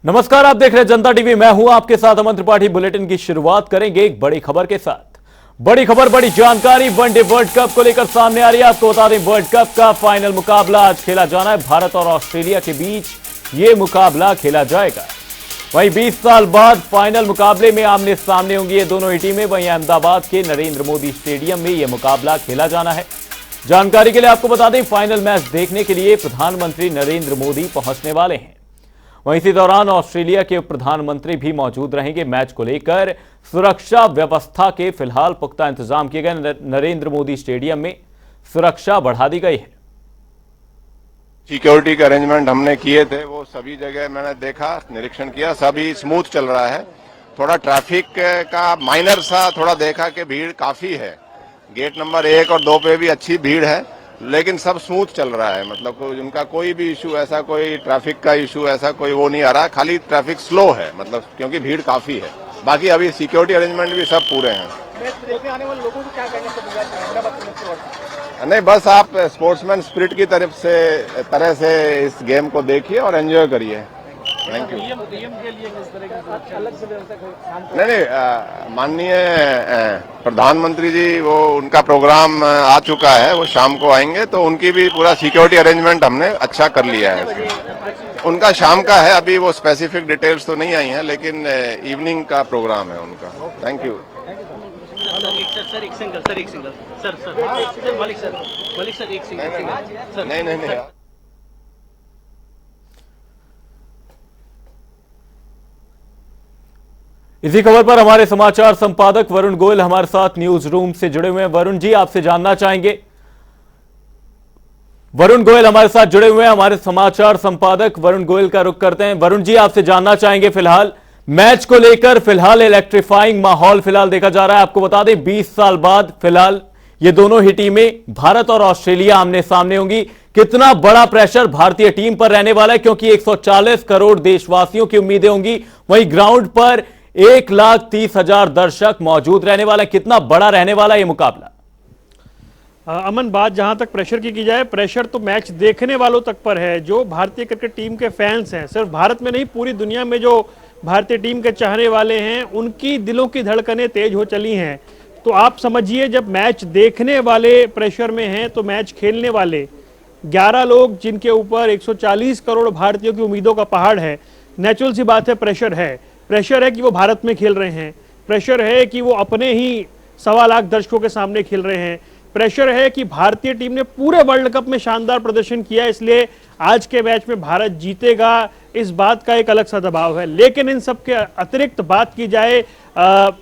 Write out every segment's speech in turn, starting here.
नमस्कार, आप देख रहे हैं जनता टीवी। मैं हूं आपके साथ अमन त्रिपाठी। बुलेटिन की शुरुआत करेंगे एक बड़ी खबर के साथ। बड़ी खबर, बड़ी जानकारी वनडे वर्ल्ड कप को लेकर सामने आ रही है। आपको बता दें, वर्ल्ड कप का फाइनल मुकाबला आज खेला जाना है। भारत और ऑस्ट्रेलिया के बीच यह मुकाबला खेला जाएगा। वहीं 20 साल बाद फाइनल मुकाबले में आमने सामने होंगी ये दोनों ही टीमें। वहीं अहमदाबाद के नरेंद्र मोदी स्टेडियम में यह मुकाबला खेला जाना है। जानकारी के लिए आपको बता दें, फाइनल मैच देखने के लिए प्रधानमंत्री नरेंद्र मोदी पहुंचने वाले हैं। वहीं इसी दौरान ऑस्ट्रेलिया के प्रधानमंत्री भी मौजूद रहेंगे। मैच को लेकर सुरक्षा व्यवस्था के फिलहाल पुख्ता इंतजाम किए गए। नरेंद्र मोदी स्टेडियम में सुरक्षा बढ़ा दी गई है। सिक्योरिटी के अरेंजमेंट हमने किए थे, वो सभी जगह मैंने देखा, निरीक्षण किया, सभी स्मूथ चल रहा है। थोड़ा ट्रैफिक का माइनर सा थोड़ा देखा कि भीड़ काफी है। गेट नंबर 1 और 2 पे भी अच्छी भीड़ है, लेकिन सब स्मूथ चल रहा है। मतलब उनका कोई भी इशू, ऐसा कोई ट्रैफिक का इशू ऐसा कोई वो नहीं आ रहा। खाली ट्रैफिक स्लो है, मतलब क्योंकि भीड़ काफी है। बाकी अभी सिक्योरिटी अरेंजमेंट भी सब पूरे हैं। देखने आने वाले लोगों को क्या कहना चाहिए? नहीं, बस आप स्पोर्ट्समैन स्पिरिट की तरह से इस गेम को देखिए और एंजॉय करिए। Thank you. नहीं, माननीय प्रधानमंत्री जी, वो उनका प्रोग्राम आ चुका है, वो शाम को आएंगे, तो उनकी भी पूरा सिक्योरिटी अरेंजमेंट हमने अच्छा कर लिया है। उनका शाम का है, अभी वो स्पेसिफिक डिटेल्स तो नहीं आई हैं, लेकिन इवनिंग का प्रोग्राम है उनका। Thank you. नहीं। इसी खबर पर हमारे समाचार संपादक वरुण गोयल हमारे साथ न्यूज रूम से जुड़े हुए हैं। वरुण जी, आपसे जानना चाहेंगे। वरुण गोयल हमारे साथ जुड़े हुए हैं, हमारे समाचार संपादक वरुण गोयल का रुख करते हैं। वरुण जी, आपसे जानना चाहेंगे, फिलहाल मैच को लेकर फिलहाल इलेक्ट्रीफाइंग माहौल फिलहाल देखा जा रहा है। आपको बता दें, 20 साल बाद फिलहाल ये दोनों ही टीमें भारत और ऑस्ट्रेलिया आमने सामने होंगी। कितना बड़ा प्रेशर भारतीय टीम पर रहने वाला है, क्योंकि 140 करोड़ देशवासियों की उम्मीदें होंगी। वहीं ग्राउंड पर 1,30,000 दर्शक मौजूद रहने वाला है। कितना बड़ा रहने वाला है यह मुकाबला? अमन, बात जहां तक प्रेशर की जाए, प्रेशर तो मैच देखने वालों तक पर है। जो भारतीय क्रिकेट टीम के फैंस हैं, सिर्फ भारत में नहीं पूरी दुनिया में जो भारतीय टीम के चाहने वाले हैं, उनकी दिलों की धड़कनें तेज हो चली हैं। तो आप समझिए, जब मैच देखने वाले प्रेशर में हैं, तो मैच खेलने वाले 11 लोग, जिनके ऊपर 140 करोड़ भारतीयों की उम्मीदों का पहाड़ है, नेचुरल सी बात है, प्रेशर है। प्रेशर है कि वो भारत में खेल रहे हैं, प्रेशर है कि वो अपने ही 1.25 लाख दर्शकों के सामने खेल रहे हैं, प्रेशर है कि भारतीय टीम ने पूरे वर्ल्ड कप में शानदार प्रदर्शन किया, इसलिए आज के मैच में भारत जीतेगा, इस बात का एक अलग सा दबाव है। लेकिन इन सब के अतिरिक्त बात की जाए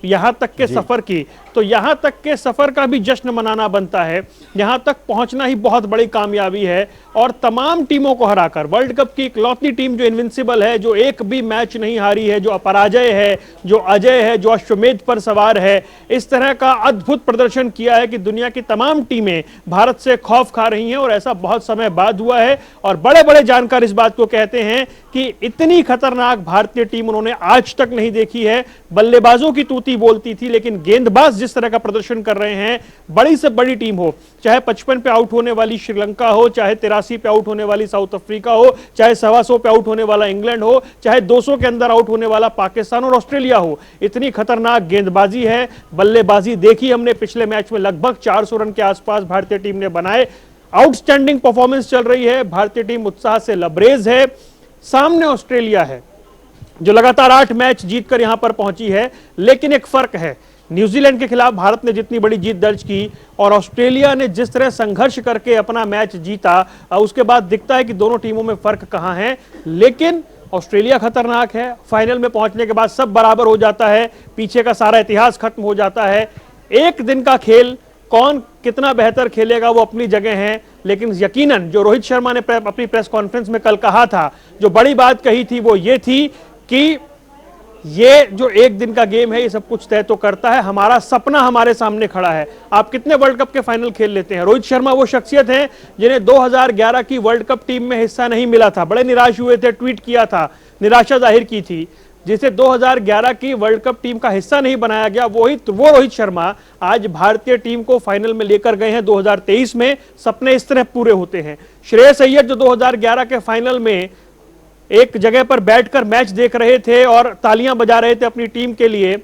यहां तक के सफर की, तो यहां तक के सफर का भी जश्न मनाना बनता है। यहां तक पहुंचना ही बहुत बड़ी कामयाबी है, और तमाम टीमों को हराकर वर्ल्ड कप की इकलौती टीम जो इनविंसिबल है, जो एक भी मैच नहीं हारी है, जो अपराजय है, जो अजय है, जो अश्वमेध पर सवार है, इस तरह का अद्भुत प्रदर्शन किया है कि दुनिया की तमाम टीमें भारत से खौफ खा रही हैं। और ऐसा बहुत समय बाद हुआ है, और बड़े बड़े जानकार इस बात को कहते हैं कि इतनी खतरनाक भारतीय टीम उन्होंने आज तक नहीं देखी है। बल्लेबाजों की तूती बोलती थी, लेकिन गेंदबाज जिस तरह का प्रदर्शन कर रहे हैं, बड़ी से बड़ी टीम हो, चाहे 55 पे आउट होने वाली श्रीलंका हो, चाहे 83 पे आउट होने वाली साउथ अफ्रीका हो, चाहे 125 पे आउट होने वाला इंग्लैंड हो, चाहे 200 के अंदर आउट होने वाला पाकिस्तान और ऑस्ट्रेलिया हो, इतनी खतरनाक गेंदबाजी है, बल्लेबाजी देखी हमने। पिछले मैच में लगभग 400 रन के आसपास भारतीय टीम ने बनाए। आउटस्टैंडिंग परफॉर्मेंस चल रही है, भारतीय टीम उत्साह से लबरेज है। सामने ऑस्ट्रेलिया है जो लगातार 8 मैच जीतकर यहां पर पहुंची है, लेकिन एक फर्क है, न्यूजीलैंड के खिलाफ भारत ने जितनी बड़ी जीत दर्ज की और ऑस्ट्रेलिया ने जिस तरह संघर्ष करके अपना मैच जीता, उसके बाद दिखता है कि दोनों टीमों में फर्क कहां है। लेकिन ऑस्ट्रेलिया खतरनाक है, फाइनल में पहुंचने के बाद सब बराबर हो जाता है, पीछे का सारा इतिहास खत्म हो जाता है। एक दिन का खेल, कौन कितना बेहतर खेलेगा वो अपनी जगह है, लेकिन यकीनन जो रोहित शर्मा ने अपनी प्रेस कॉन्फ्रेंस में कल कहा था, जो बड़ी बात कही थी, वो ये थी कि ये जो एक दिन का गेम है, ये सब कुछ तय तो करता है, हमारा सपना हमारे सामने खड़ा है। आप कितने वर्ल्ड कप के फाइनल खेल लेते हैं? रोहित शर्मा वो शख्सियत है जिन्हें 2011 की वर्ल्ड कप टीम में हिस्सा नहीं मिला था, बड़े निराश हुए थे, ट्वीट किया था, निराशा जाहिर की थी। जिसे 2011 की वर्ल्ड कप टीम का हिस्सा नहीं बनाया गया, वो रोहित शर्मा आज भारतीय टीम को फाइनल में लेकर गए हैं 2023 में। सपने इस तरह पूरे होते हैं। श्रेयस अय्यर जो 2011 के फाइनल में एक जगह पर बैठकर मैच देख रहे थे और तालियां बजा रहे थे अपनी टीम के लिए,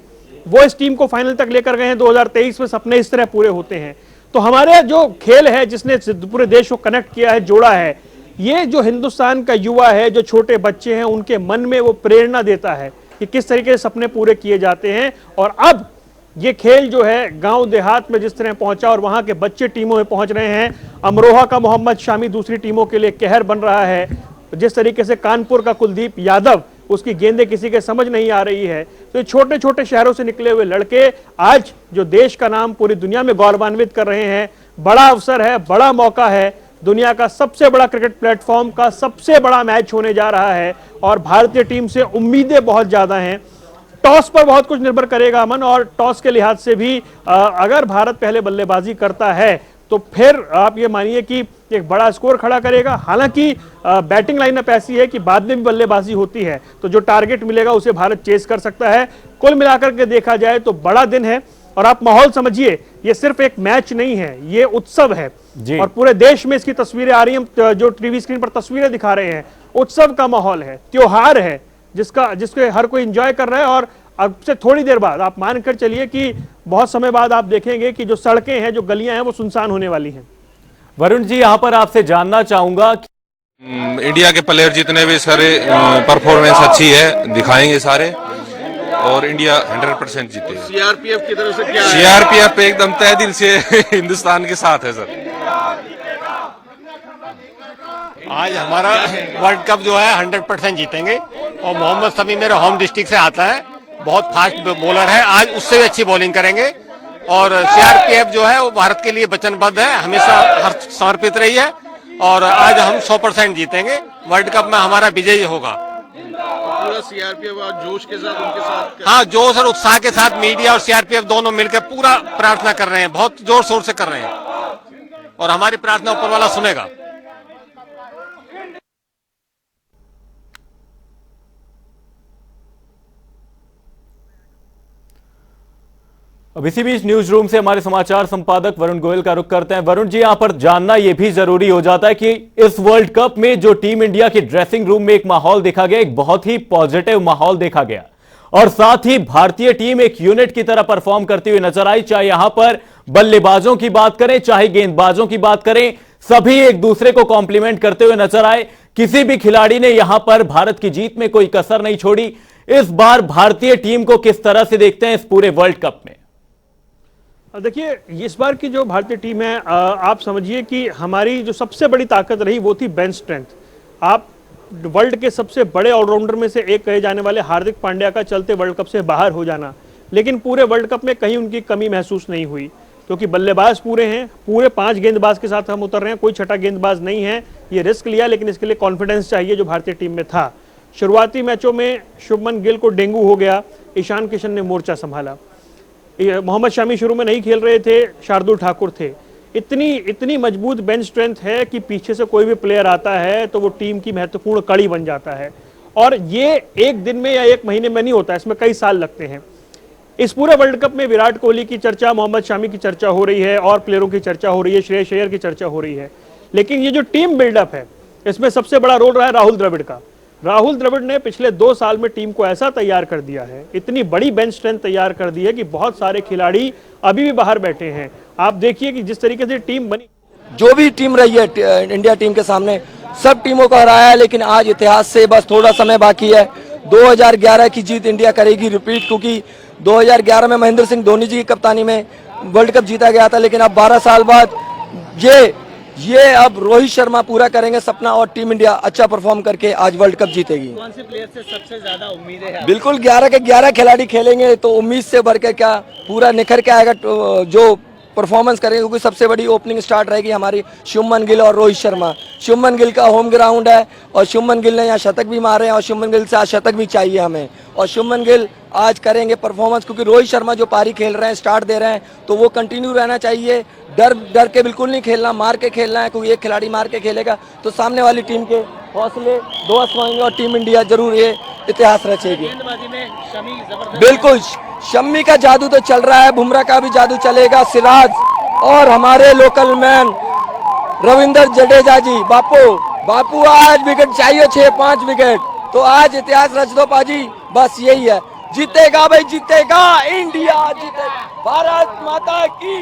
वो इस टीम को फाइनल तक लेकर गए हैं। 2023 में सपने इस तरह पूरे होते हैं। तो हमारे जो खेल है जिसने पूरे देश को कनेक्ट किया है, जोड़ा है, ये जो हिंदुस्तान का युवा है, जो छोटे बच्चे हैं, उनके मन में वो प्रेरणा देता है कि किस तरीके से सपने पूरे किए जाते हैं। और अब ये खेल जो है गांव देहात में जिस तरह पहुंचा और वहां के बच्चे टीमों में पहुंच रहे हैं। अमरोहा का मोहम्मद शामी दूसरी टीमों के लिए कहर बन रहा है। जिस तरीके से कानपुर का कुलदीप यादव, उसकी गेंदें किसी के समझ नहीं आ रही है। तो ये छोटे छोटे शहरों से निकले हुए लड़के आज जो देश का नाम पूरी दुनिया में गौरवान्वित कर रहे हैं। बड़ा अवसर है, बड़ा मौका है। दुनिया का सबसे बड़ा क्रिकेट प्लेटफॉर्म का सबसे बड़ा मैच होने जा रहा है और भारतीय टीम से उम्मीदें बहुत ज्यादा हैं। टॉस पर बहुत कुछ निर्भर करेगा अमन, और टॉस के लिहाज से भी अगर भारत पहले बल्लेबाजी करता है तो फिर आप ये मानिए कि एक बड़ा स्कोर खड़ा करेगा। हालांकि बैटिंग लाइनअप ऐसी है कि बाद में भी बल्लेबाजी होती है, तो जो टारगेट मिलेगा उसे भारत चेस कर सकता है। कुल मिलाकर के देखा जाए तो बड़ा दिन है। और आप माहौल समझिए, ये सिर्फ एक मैच नहीं है, ये उत्सव है। और पूरे देश में इसकी तस्वीरें आ रही हैं, जो टीवी स्क्रीन पर तस्वीरें दिखा रहे हैं। उत्सव का माहौल है, त्योहार है, जिसके हर कोई एंजॉय कर रहा है। और अब से थोड़ी देर बाद आप मानकर चलिए कि बहुत समय बाद आप देखेंगे कि जो सड़कें हैं, जो गलियां हैं, वो सुनसान होने वाली हैं। वरुण जी, यहां पर आपसे जानना चाहूंगा कि इंडिया के प्लेयर जितने भी सारे परफॉर्मेंस अच्छी है दिखाएंगे सारे, और इंडिया 100% जीतेगा। सीआरपीएफ की तरफ से क्या है? सीआरपीएफ एकदम तहे दिल से हिंदुस्तान के साथ है सर। आज हमारा वर्ल्ड कप जो है 100% जीतेंगे। और मोहम्मद शमी मेरे होम डिस्ट्रिक्ट से आता है, बहुत फास्ट बॉलर है, आज उससे भी अच्छी बॉलिंग करेंगे। और सीआरपीएफ जो है वो भारत के लिए वचनबद्ध है, हमेशा हर समर्पित रही है। और आज हम 100% जीतेंगे, वर्ल्ड कप में हमारा विजय होगा। पूरा सीआरपीएफ आज जोश के साथ उनके साथ, हाँ, जोश और उत्साह के साथ मीडिया और सीआरपीएफ दोनों मिलकर पूरा प्रार्थना कर रहे हैं, बहुत जोर शोर से कर रहे हैं। और हमारी प्रार्थना ऊपर वाला सुनेगा। अब इसी बीच न्यूज रूम से हमारे समाचार संपादक वरुण गोयल का रुख करते हैं। वरुण जी, यहां पर जानना यह भी जरूरी हो जाता है कि इस वर्ल्ड कप में जो टीम इंडिया की ड्रेसिंग रूम में एक माहौल देखा गया, एक बहुत ही पॉजिटिव माहौल देखा गया, और साथ ही भारतीय टीम एक यूनिट की तरह परफॉर्म करती हुई नजर आई। चाहे यहां पर बल्लेबाजों की बात करें, चाहे गेंदबाजों की बात करें, सभी एक दूसरे को कॉम्प्लीमेंट करते हुए नजर आए। किसी भी खिलाड़ी ने यहां पर भारत की जीत में कोई कसर नहीं छोड़ी। इस बार भारतीय टीम को किस तरह से देखते हैं इस पूरे वर्ल्ड कप में? देखिए, इस बार की जो भारतीय टीम है, आप समझिए कि हमारी जो सबसे बड़ी ताकत रही वो थी बेंच स्ट्रेंथ। आप वर्ल्ड के सबसे बड़े ऑलराउंडर में से एक कहे जाने वाले हार्दिक पांड्या का चलते वर्ल्ड कप से बाहर हो जाना, लेकिन पूरे वर्ल्ड कप में कहीं उनकी कमी महसूस नहीं हुई, क्योंकि बल्लेबाज पूरे हैं। पूरे 5 गेंदबाज के साथ हम उतर रहे हैं, कोई छठा गेंदबाज नहीं है। ये रिस्क लिया, लेकिन इसके लिए कॉन्फिडेंस चाहिए जो भारतीय टीम में था। शुरुआती मैचों में शुभमन गिल को डेंगू हो गया, ईशान किशन ने मोर्चा संभाला। मोहम्मद शामी शुरू में नहीं खेल रहे थे, शार्दुल ठाकुर थे। इतनी मजबूत बेंच स्ट्रेंथ है कि पीछे से कोई भी प्लेयर आता है तो वो टीम की महत्वपूर्ण कड़ी बन जाता है। और ये एक दिन में या एक महीने में नहीं होता, इसमें कई साल लगते हैं। इस पूरे वर्ल्ड कप में विराट कोहली की चर्चा, मोहम्मद शामी की चर्चा हो रही है, और प्लेयरों की चर्चा हो रही है, श्रेयस अय्यर की चर्चा हो रही है, लेकिन ये जो टीम बिल्डअप है, इसमें सबसे बड़ा रोल रहा है राहुल द्रविड़ का। राहुल द्रविड़ ने पिछले 2 साल में टीम को ऐसा तैयार कर दिया है, इतनी बड़ी बेंच स्ट्रेंथ तैयार कर दी है कि बहुत सारे खिलाड़ी अभी भी बाहर बैठे हैं। आप देखिए कि जिस तरीके से टीम बनी, जो भी टीम रही है इंडिया टीम के सामने, सब टीमों को हराया है, लेकिन आज इतिहास से बस थोड़ा समय बाकी है। 2011 की जीत इंडिया करेगी रिपीट, क्योंकि 2011 में महेंद्र सिंह धोनी जी की कप्तानी में वर्ल्ड कप जीता गया था, लेकिन अब 12 साल बाद ये अब रोहित शर्मा पूरा करेंगे सपना, और टीम इंडिया अच्छा परफॉर्म करके आज वर्ल्ड कप जीतेगी। कौन से प्लेयर से सबसे ज्यादा उम्मीदें हैं? बिल्कुल 11 के 11 खिलाड़ी खेलेंगे तो उम्मीद से भर के क्या पूरा निखर के आएगा जो परफॉर्मेंस करेंगे, क्योंकि सबसे बड़ी ओपनिंग स्टार्ट रहेगी हमारी शुभमन गिल और रोहित शर्मा। शुभमन गिल का होम ग्राउंड है, और शुभमन गिल ने यहाँ शतक भी मारे हैं, और शुभमन गिल से आज शतक भी चाहिए हमें। और शुभमन गिल आज करेंगे परफॉर्मेंस, क्योंकि रोहित शर्मा जो पारी खेल रहे हैं, स्टार्ट दे रहे हैं, तो वो कंटिन्यू रहना चाहिए। डर के बिल्कुल नहीं खेलना, मार के खेलना है, क्योंकि एक खिलाड़ी मार के खेलेगा तो सामने वाली टीम के हौसले ध्वस्त होंगे, और टीम इंडिया जरूर ये इतिहास रचेगी। गेंदबाजी में शमी जबरदस्त, बिल्कुल शम्मी का जादू तो चल रहा है, बुमराह का भी जादू चलेगा, सिराज और हमारे लोकल मैन रविंद्र जडेजा जी। बापू आज विकेट चाहिए, 6-5 विकेट। तो आज इतिहास रच दो पाजी, बस यही है। जीतेगा भाई जीतेगा, इंडिया जीतेगा, भारत माता की।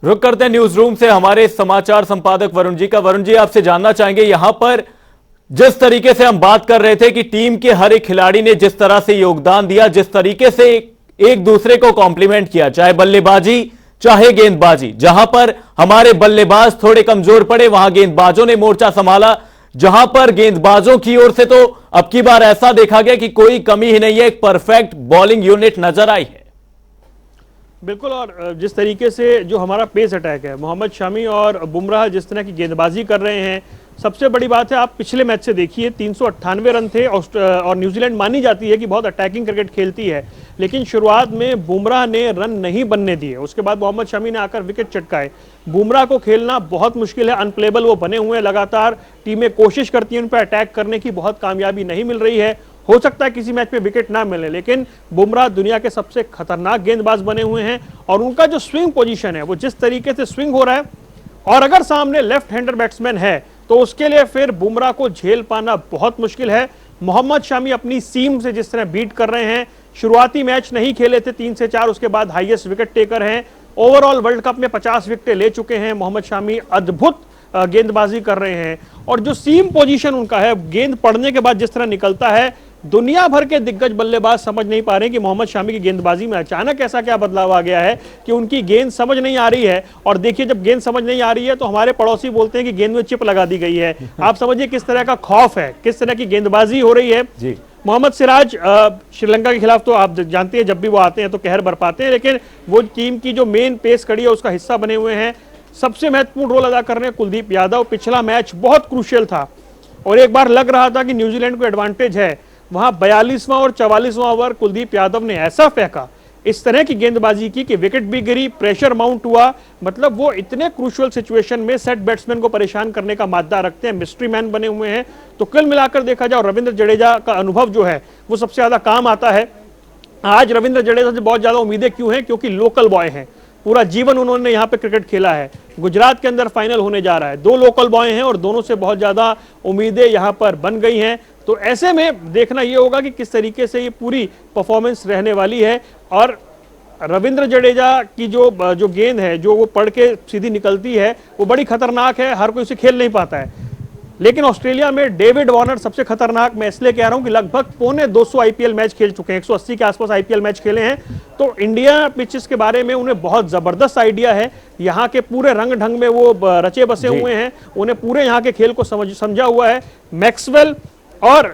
रुक करते हैं न्यूज रूम से हमारे समाचार संपादक वरुण जी का। वरुण जी, आपसे जानना चाहेंगे, यहां पर जिस तरीके से हम बात कर रहे थे कि टीम के हर एक खिलाड़ी ने जिस तरह से योगदान दिया, जिस तरीके से एक दूसरे को कॉम्प्लीमेंट किया, चाहे बल्लेबाजी चाहे गेंदबाजी, जहां पर हमारे बल्लेबाज थोड़े कमजोर पड़े वहां गेंदबाजों ने मोर्चा संभाला, जहां पर गेंदबाजों की ओर से तो अब की बार ऐसा देखा गया कि कोई कमी ही नहीं है, एक परफेक्ट बॉलिंग यूनिट नजर आई है। बिल्कुल, और जिस तरीके से जो हमारा पेस अटैक है, मोहम्मद शमी और बुमराह जिस तरह की गेंदबाजी कर रहे हैं, सबसे बड़ी बात है आप पिछले मैच से देखिए 398 रन थे और न्यूजीलैंड मानी जाती है कि बहुत अटैकिंग क्रिकेट खेलती है, लेकिन शुरुआत में बुमराह ने रन नहीं बनने दिए, उसके बाद मोहम्मद शमी ने आकर विकेट चटकाए। बुमराह को खेलना बहुत मुश्किल है, अनप्लेबल वो बने हुए हैं, लगातार टीमें कोशिश करती हैं उन पर अटैक करने की, बहुत कामयाबी नहीं मिल रही है। हो सकता है किसी मैच में विकेट ना मिले, लेकिन बुमराह दुनिया के सबसे खतरनाक गेंदबाज बने हुए हैं और उनका जो स्विंग पोजीशन है, वो जिस तरीके से स्विंग हो रहा है, और अगर सामने लेफ्ट हैंडर बैट्समैन है तो उसके लिए फिर बुमराह को झेल पाना बहुत मुश्किल है। मोहम्मद शमी अपनी सीम से जिस तरह बीट कर रहे हैं, शुरुआती मैच नहीं खेले थे 3 से 4, उसके बाद हाईएस्ट विकेट टेकर हैं, ओवरऑल वर्ल्ड कप में 50 विकेटें ले चुके हैं मोहम्मद शमी, अद्भुत गेंदबाजी कर रहे हैं। और जो सीम पोजीशन उनका है, गेंद पड़ने के बाद जिस तरह निकलता है, दुनिया भर के दिग्गज बल्लेबाज समझ नहीं पा रहे कि मोहम्मद शमी की गेंदबाजी में अचानक ऐसा क्या बदलाव आ गया है कि उनकी गेंद समझ नहीं आ रही है। और देखिए, जब गेंद समझ नहीं आ रही है तो हमारे पड़ोसी बोलते हैं कि गेंद में चिप लगा दी गई है। आप समझिए किस तरह का खौफ है, किस तरह की गेंदबाजी हो रही है जी। मोहम्मद सिराज श्रीलंका के खिलाफ तो आप जानते हैं जब भी वो आते हैं तो कहर बरपाते हैं, लेकिन वो टीम की जो मेन पेस कड़ी है उसका हिस्सा बने हुए हैं। सबसे महत्वपूर्ण रोल अदा कर रहे हैं कुलदीप यादव। पिछला मैच बहुत क्रूशियल था और एक बार लग रहा था कि न्यूजीलैंड को एडवांटेज है, वहां 42वां और 44वां ओवर कुलदीप यादव ने ऐसा फेंका, इस तरह की गेंदबाजी की कि विकेट भी गिरी, प्रेशर माउंट हुआ। मतलब वो इतने क्रूशियल सिचुएशन में सेट बैट्समैन को परेशान करने का मादा रखते हैं, मिस्ट्री मैन बने हुए हैं। तो कुल मिलाकर देखा जाए, रविंद्र जडेजा का अनुभव जो है वो सबसे ज्यादा काम आता है। आज रविंद्र जडेजा से बहुत ज्यादा उम्मीदें क्यों हैं? क्योंकि लोकल बॉय हैं, पूरा जीवन उन्होंने यहाँ पे क्रिकेट खेला है। गुजरात के अंदर फाइनल होने जा रहा है, 2 लोकल बॉय हैं और दोनों से बहुत ज्यादा उम्मीदें यहाँ पर बन गई हैं। तो ऐसे में देखना यह होगा कि किस तरीके से ये पूरी परफॉर्मेंस रहने वाली है। और रविंद्र जडेजा की जो गेंद है, जो वो पढ़ के सीधी निकलती है, वो बड़ी खतरनाक है, हर कोई उसे खेल नहीं पाता है। लेकिन ऑस्ट्रेलिया में डेविड वार्नर सबसे खतरनाक, मैं इसलिए कह रहा हूं कि लगभग 250 आईपीएल मैच खेल चुके हैं, 180 के आसपास आईपीएल मैच खेले हैं। तो इंडिया पिचेस के बारे में उन्हें बहुत जबरदस्त आइडिया है, यहाँ के पूरे रंग ढंग में वो रचे बसे हुए हैं, उन्हें पूरे यहाँ के खेल को समझा हुआ है। मैक्सवेल और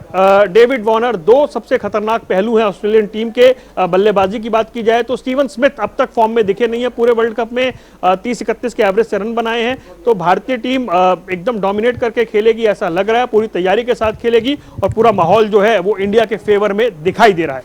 डेविड वार्नर 2 सबसे खतरनाक पहलू हैं ऑस्ट्रेलियन टीम के। बल्लेबाजी की बात की जाए तो स्टीवन स्मिथ अब तक फॉर्म में दिखे नहीं है, पूरे वर्ल्ड कप में 30-31 के एवरेज से रन बनाए हैं। तो भारतीय टीम एकदम डोमिनेट करके खेलेगी ऐसा लग रहा है, पूरी तैयारी के साथ खेलेगी और पूरा माहौल जो है वो इंडिया के फेवर में दिखाई दे रहा है।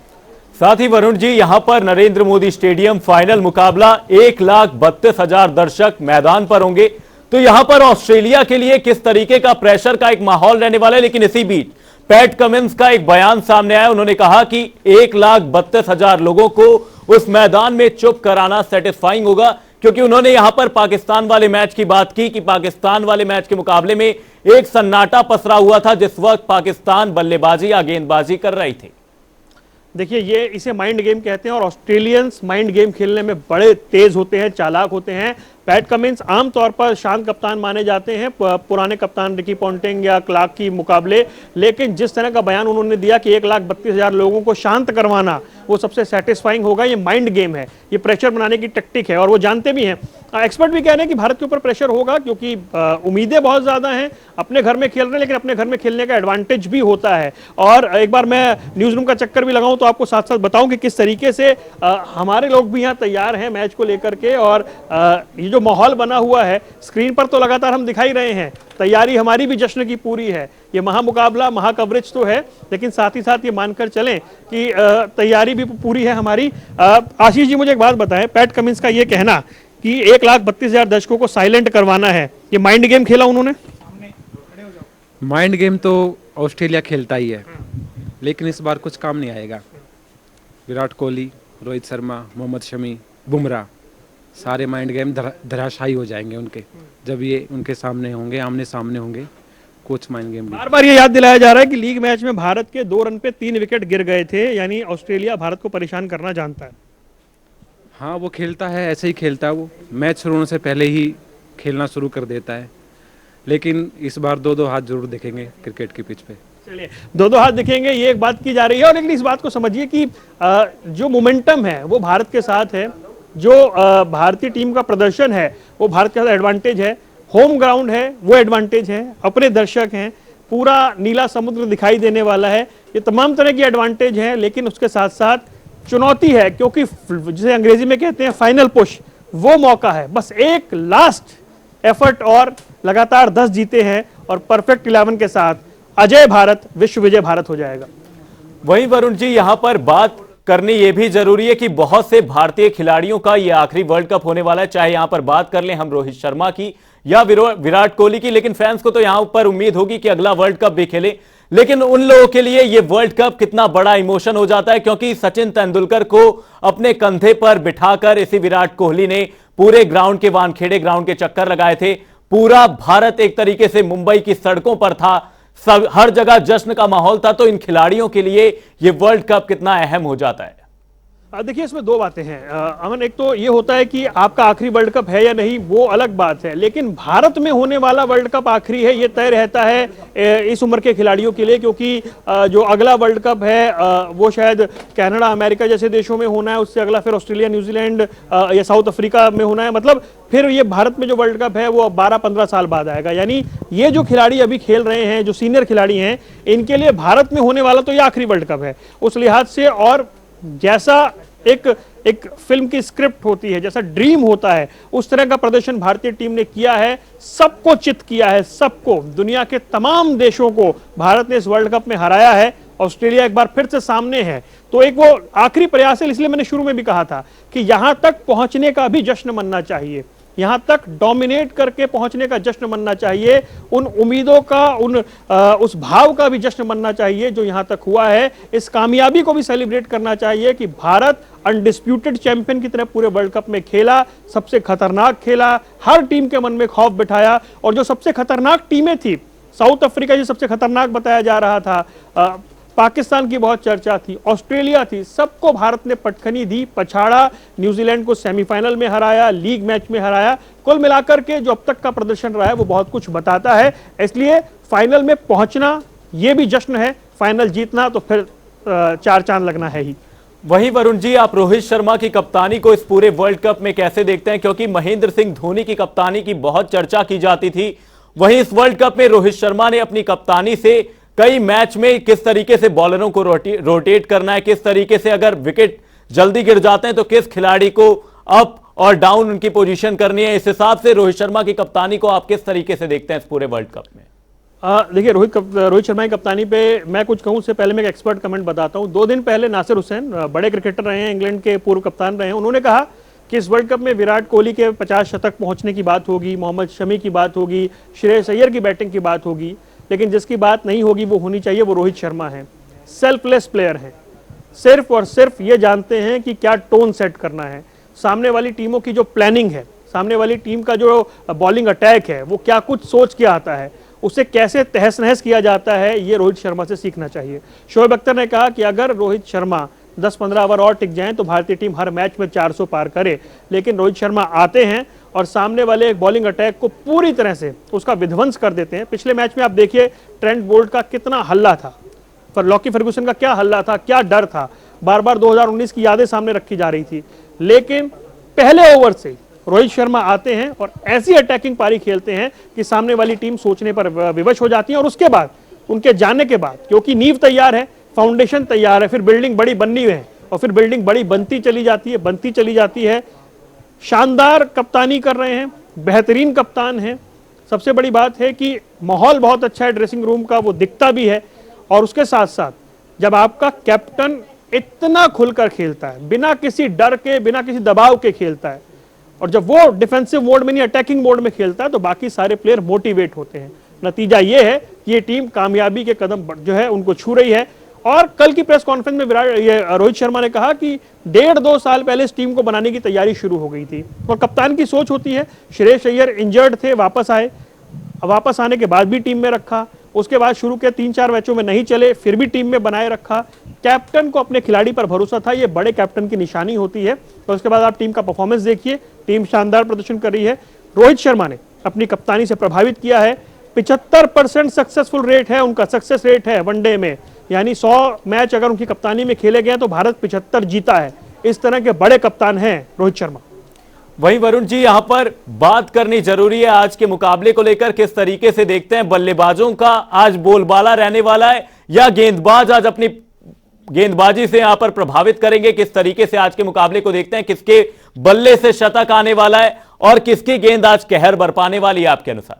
साथ ही वरुण जी, यहां पर नरेंद्र मोदी स्टेडियम फाइनल मुकाबला, 1,32,000 दर्शक मैदान पर होंगे। तो यहां पर ऑस्ट्रेलिया के लिए किस तरीके का प्रेशर का एक माहौल रहने वाला है। लेकिन इसी बीच पैट कमिंस का एक बयान सामने आया, उन्होंने कहा कि 1,32,000 लोगों को उस मैदान में चुप कराना सेटिस्फाइंग होगा, क्योंकि उन्होंने यहां पर पाकिस्तान वाले मैच की बात की कि पाकिस्तान वाले मैच के मुकाबले में एक सन्नाटा पसरा हुआ था जिस वक्त पाकिस्तान बल्लेबाजी या गेंदबाजी कर रही थी। देखिए, ये इसे माइंड गेम कहते हैं और ऑस्ट्रेलियंस माइंड गेम खेलने में बड़े तेज होते हैं, चालाक होते हैं। पैट कमिंस आमतौर पर शांत कप्तान माने जाते हैं, पुराने कप्तान रिकी पॉन्टिंग या क्लार्क की मुकाबले, लेकिन जिस तरह का बयान उन्होंने दिया कि 1,32,000 लोगों को शांत करवाना वो सबसे सेटिस्फाइंग होगा। ये माइंड गेम है, ये प्रेशर बनाने की टेक्टिक है और वो जानते भी हैं। एक्सपर्ट भी कह रहे हैं कि भारत के ऊपर प्रेशर होगा क्योंकि उम्मीदें बहुत ज्यादा हैं, अपने घर में खेल रहे हैं, लेकिन अपने घर में खेलने का एडवांटेज भी होता है। और एक बार मैं न्यूज रूम का चक्कर भी लगाऊं तो आपको साथ साथ बताऊं कि किस तरीके से हमारे लोग भी यहाँ तैयार हैं मैच को लेकर के। और ये जो माहौल बना हुआ है स्क्रीन पर तो लगातार हम दिखाई रहे हैं, तैयारी हमारी भी जश्न की पूरी है। ये महामुकाबला, महाकवरेज तो है, लेकिन साथ ही साथ ये मानकर चलें कि तैयारी भी पूरी है हमारी। आशीष जी, मुझे एक बात बताएं, पैट कमिंस का ये कहना कि 1,32,000 दर्शकों को साइलेंट करवाना है, ये माइंड गेम खेला उन्होंने? माइंड गेम तो ऑस्ट्रेलिया खेलता ही है, लेकिन इस बार कुछ काम नहीं आएगा। विराट कोहली, रोहित शर्मा, मोहम्मद शमी, बुमराह, सारे माइंड गेम धराशायी हो जाएंगे उनके, जब ये उनके सामने होंगे, आमने सामने होंगे कोच माइंड गेम। बार बार ये याद दिलाया जा रहा है कि लीग मैच में भारत के 2 रन पे 3 विकेट गिर गए थे, यानी ऑस्ट्रेलिया भारत को परेशान करना जानता है। हाँ, वो खेलता है, ऐसे ही खेलता है वो, मैच शुरू होने से पहले ही खेलना शुरू कर देता है। लेकिन इस बार 2-2 हाथ जरूर दिखेंगे क्रिकेट की पिच पे। चलिए, 2-2 हाथ दिखेंगे, ये एक बात की जा रही है। और लेकिन इस बात को समझिए कि जो मोमेंटम है वो भारत के साथ है, जो भारतीय टीम का प्रदर्शन है वो भारत के साथ एडवांटेज है, होम ग्राउंड है वो एडवांटेज है, अपने दर्शक हैं, पूरा नीला समुद्र दिखाई देने वाला है, ये तमाम तरह की एडवांटेज है। लेकिन उसके साथ साथ चुनौती है, क्योंकि जिसे अंग्रेजी में कहते हैं फाइनल पुश, वो मौका है। बस एक लास्ट एफर्ट और लगातार 10 जीते हैं और परफेक्ट 11 के साथ अजय भारत विश्व विजय भारत हो जाएगा। वहीं वरुण जी, यहां पर बात करनी यह भी जरूरी है कि बहुत से भारतीय खिलाड़ियों का यह आखिरी वर्ल्ड कप होने वाला है। चाहे यहां पर बात कर लें हम रोहित शर्मा की या विराट कोहली की, लेकिन फैंस को तो यहां पर उम्मीद होगी कि अगला वर्ल्ड कप भी खेले। लेकिन उन लोगों के लिए यह वर्ल्ड कप कितना बड़ा इमोशन हो जाता है, क्योंकि सचिन तेंदुलकर को अपने कंधे पर बिठाकर इसी विराट कोहली ने पूरे ग्राउंड के वानखेड़े ग्राउंड के चक्कर लगाए थे। पूरा भारत एक तरीके से मुंबई की सड़कों पर था, सब हर जगह जश्न का माहौल था। तो इन खिलाड़ियों के लिए यह वर्ल्ड कप कितना अहम हो जाता है। देखिए, इसमें 2 बातें हैं अमन। एक तो ये होता है कि आपका आखिरी वर्ल्ड कप है या नहीं, वो अलग बात है, लेकिन भारत में होने वाला वर्ल्ड कप आखिरी है ये तय रहता है इस उम्र के खिलाड़ियों के लिए, क्योंकि जो अगला वर्ल्ड कप है वो शायद कनाडा, अमेरिका जैसे देशों में होना है, उससे अगला फिर ऑस्ट्रेलिया, न्यूजीलैंड या साउथ अफ्रीका में होना है। मतलब फिर ये भारत में जो वर्ल्ड कप है वो 12-15 साल बाद आएगा। यानी ये जो खिलाड़ी अभी खेल रहे हैं, जो सीनियर खिलाड़ी हैं, इनके लिए भारत में होने वाला तो ये आखिरी वर्ल्ड कप है उस लिहाज से। और जैसा एक फिल्म की स्क्रिप्ट होती है, जैसा ड्रीम होता है, उस तरह का प्रदर्शन भारतीय टीम ने किया है, सबको चित किया है, सबको, दुनिया के तमाम देशों को भारत ने इस वर्ल्ड कप में हराया है। ऑस्ट्रेलिया एक बार फिर से सामने है, तो एक वो आखिरी प्रयास है। इसलिए मैंने शुरू में भी कहा था कि यहां तक पहुंचने का भी जश्न मनना चाहिए, यहां तक डोमिनेट करके पहुंचने का जश्न मनना चाहिए, उन उम्मीदों का, उस भाव का भी जश्न मनना चाहिए जो यहां तक हुआ है। इस कामयाबी को भी सेलिब्रेट करना चाहिए कि भारत अनडिस्प्यूटेड चैंपियन की तरह पूरे वर्ल्ड कप में खेला, सबसे खतरनाक खेला, हर टीम के मन में खौफ बिठाया। और जो सबसे खतरनाक टीमें थी, साउथ अफ्रीका जो सबसे खतरनाक बताया जा रहा था, पाकिस्तान की बहुत चर्चा थी, ऑस्ट्रेलिया थी, सबको भारत ने पटखनी दी, पछाड़ा, न्यूजीलैंड को सेमीफाइनल में हराया, लीग मैच में हराया। कुल मिलाकर के जो अब तक का प्रदर्शन रहा है वो बहुत कुछ बताता है। इसलिए फाइनल में पहुंचना ये भी जश्न है, फाइनल जीतना तो फिर 4 चांद लगना है ही। वहीं वरुण जी, आप रोहित शर्मा की कप्तानी को इस पूरे वर्ल्ड कप में कैसे देखते हैं, क्योंकि महेंद्र सिंह धोनी की कप्तानी की बहुत चर्चा की जाती थी। वहीं इस वर्ल्ड कप में रोहित शर्मा ने अपनी कप्तानी से कई मैच में किस तरीके से बॉलरों को रोटेट करना है, किस तरीके से अगर विकेट जल्दी गिर जाते हैं तो किस खिलाड़ी को अप और डाउन उनकी पोजीशन करनी है, इस हिसाब से रोहित शर्मा की कप्तानी को आप किस तरीके से देखते हैं इस पूरे वर्ल्ड कप में? देखिए, रोहित शर्मा की कप्तानी पे मैं कुछ कहूं उससे पहले मैं एक एक्सपर्ट कमेंट बताता हूं। 2 दिन पहले नासिर हुसैन, बड़े क्रिकेटर रहे हैं, इंग्लैंड के पूर्व कप्तान रहे हैं, उन्होंने कहा कि इस वर्ल्ड कप में विराट कोहली के 50 शतक पहुंचने की बात होगी, मोहम्मद शमी की बात होगी, श्रेयस अय्यर की बैटिंग की बात होगी, लेकिन जिसकी बात नहीं होगी वो होनी चाहिए वो रोहित शर्मा है। सेल्फलेस प्लेयर हैं, सिर्फ और सिर्फ ये जानते हैं कि क्या टोन सेट करना है, सामने वाली टीमों की जो प्लानिंग है, सामने वाली टीम का जो बॉलिंग अटैक है वो क्या कुछ सोच के आता है, उसे कैसे तहस नहस किया जाता है, ये रोहित शर्मा से सीखना चाहिए। शोएब अख्तर ने कहा कि अगर रोहित शर्मा 10-15 ओवर और टिक जाएं तो भारतीय टीम हर मैच में 400 पार करे, लेकिन रोहित शर्मा आते हैं और सामने वाले एक बॉलिंग अटैक को पूरी तरह से उसका विध्वंस कर देते हैं। पिछले मैच में आप देखिए ट्रेंट बोल्ट का कितना हल्ला था, पर लॉकी फर्गुसन का क्या हल्ला था, क्या डर था, बार बार 2019 की यादें सामने रखी जा रही थी। लेकिन पहले ओवर से रोहित शर्मा आते हैं और ऐसी अटैकिंग पारी खेलते हैं कि सामने वाली टीम सोचने पर विवश हो जाती है। और उसके बाद उनके जाने के बाद, क्योंकि नींव तैयार है, फाउंडेशन तैयार है, फिर बिल्डिंग बड़ी बननी है और फिर बिल्डिंग बड़ी बनती चली जाती है। शानदार कप्तानी कर रहे हैं, बेहतरीन कप्तान हैं। सबसे बड़ी बात है कि माहौल बहुत अच्छा है ड्रेसिंग रूम का, वो दिखता भी है। और उसके साथ साथ जब आपका कैप्टन इतना खुलकर खेलता है, बिना किसी डर के, बिना किसी दबाव के खेलता है, और जब वो डिफेंसिव मोड में नहीं अटैकिंग मोड में खेलता है, तो बाकी सारे प्लेयर मोटिवेट होते हैं। नतीजा ये है कि ये टीम कामयाबी के कदम जो है उनको छू रही है। और कल की प्रेस कॉन्फ्रेंस में रोहित शर्मा ने कहा कि 1.5-2 साल पहले इस टीम को बनाने की तैयारी शुरू हो गई थी। और कप्तान की सोच होती है, श्रेयस अय्यर इंजर्ड थे, वापस आए, वापस आने के बाद भी टीम में रखा, उसके बाद शुरू के 3-4 मैचों में नहीं चले, फिर भी टीम में बनाए रखा। कैप्टन को अपने खिलाड़ी पर भरोसा था, ये बड़े कैप्टन की निशानी होती है। तो उसके बाद आप टीम का परफॉर्मेंस देखिए, टीम शानदार प्रदर्शन कर रही है। रोहित शर्मा ने अपनी कप्तानी से प्रभावित किया है। 75% सक्सेसफुल रेट है, उनका सक्सेस रेट है वनडे में, यानी 100 मैच अगर उनकी कप्तानी में खेले गए तो भारत 75 जीता है। इस तरह के बड़े कप्तान हैं रोहित शर्मा। वहीं वरुण जी, यहां पर बात करनी जरूरी है आज के मुकाबले को लेकर, किस तरीके से देखते हैं बल्लेबाजों का आज बोलबाला रहने वाला है, या गेंदबाज आज अपनी गेंदबाजी से यहां पर प्रभावित करेंगे? किस तरीके से आज के मुकाबले को देखते हैं, किसके बल्ले से शतक आने वाला है और किसकी गेंद आज कहर बरपाने वाली है आपके अनुसार?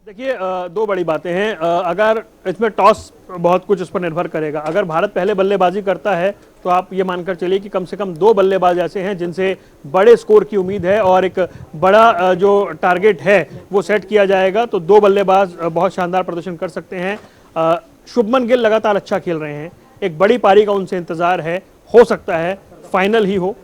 देखिए, दो बड़ी बातें हैं। अगर इसमें टॉस बहुत कुछ उस पर निर्भर करेगा। अगर भारत पहले बल्लेबाजी करता है तो आप ये मानकर चलिए कि कम से कम 2 बल्लेबाज ऐसे हैं जिनसे बड़े स्कोर की उम्मीद है और एक बड़ा जो टारगेट है वो सेट किया जाएगा। तो 2 बल्लेबाज बहुत शानदार प्रदर्शन कर सकते हैं। शुभमन गिल लगातार अच्छा खेल रहे हैं, एक बड़ी पारी का उनसे इंतजार है, हो सकता है फाइनल ही हो।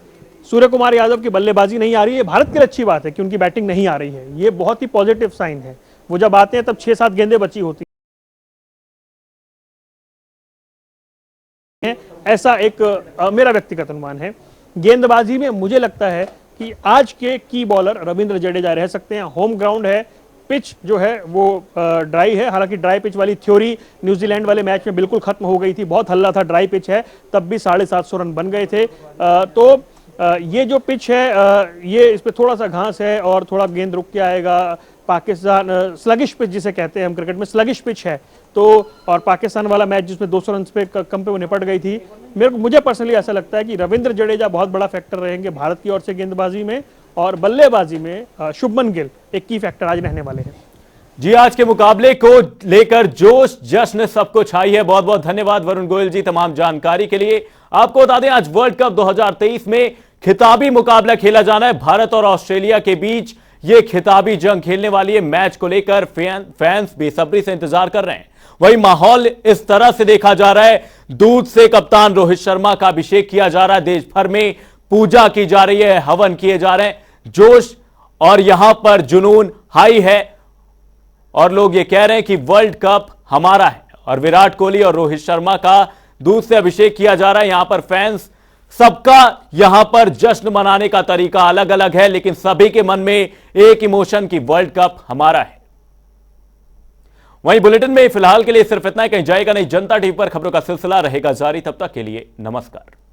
सूर्य कुमार यादव की बल्लेबाजी नहीं आ रही है, भारत के लिए अच्छी बात है कि उनकी बैटिंग नहीं आ रही है, ये बहुत ही पॉजिटिव साइन है। वो जब आते हैं तब 6-7 गेंदें बची होती हैं, ऐसा एक मेरा व्यक्तिगत अनुमान है। गेंदबाजी में मुझे लगता है कि आज के की बॉलर रविंद्र जडेजा रह सकते हैं। होम ग्राउंड है, पिच जो है वो ड्राई है, हालांकि ड्राई पिच वाली थ्योरी न्यूजीलैंड वाले मैच में बिल्कुल खत्म हो गई थी, बहुत हल्ला था, ड्राई पिच है, तब भी 750 रन बन गए थे। तो ये जो पिच है, ये इस पे थोड़ा सा घास है और थोड़ा गेंद रुक के आएगा। पाकिस्तान स्लगिश पिच जिसे कहते हैं हम क्रिकेट में, स्लगिश पिच है। तो और पाकिस्तान वाला मैच जिसमें 200 रन पे कम पे वो निपट गई थी। मुझे पर्सनली ऐसा लगता है कि रविंद्र जडेजा बहुत बड़ा फैक्टर रहेंगे भारत की ओर से गेंदबाजी में, और बल्लेबाजी में शुभमन गिल एक की फैक्टर आज रहने वाले हैं। जी, आज के मुकाबले को लेकर जोश जश्न सबको छाई है। बहुत बहुत धन्यवाद वरुण गोयल जी तमाम जानकारी के लिए। आपको बता दें, आज वर्ल्ड कप 2023 में खिताबी मुकाबला खेला जाना है भारत और ऑस्ट्रेलिया के बीच। यह खिताबी जंग खेलने वाली है, मैच को लेकर फैंस बेसब्री से इंतजार कर रहे हैं। वही माहौल इस तरह से देखा जा रहा है, दूध से कप्तान रोहित शर्मा का अभिषेक किया जा रहा है, देश भर में पूजा की जा रही है, हवन किए जा रहे हैं, जोश और यहां पर जुनून हाई है और लोग ये कह रहे हैं कि वर्ल्ड कप हमारा है। और विराट कोहली और रोहित शर्मा का दूध से अभिषेक किया जा रहा है। यहां पर फैंस सबका यहां पर जश्न मनाने का तरीका अलग अलग है, लेकिन सभी के मन में एक इमोशन की वर्ल्ड कप हमारा है। वहीं बुलेटिन में फिलहाल के लिए सिर्फ इतना ही, कहीं जाएगा नहीं। जनता टीवी पर खबरों का सिलसिला रहेगा जारी, तब तक के लिए नमस्कार।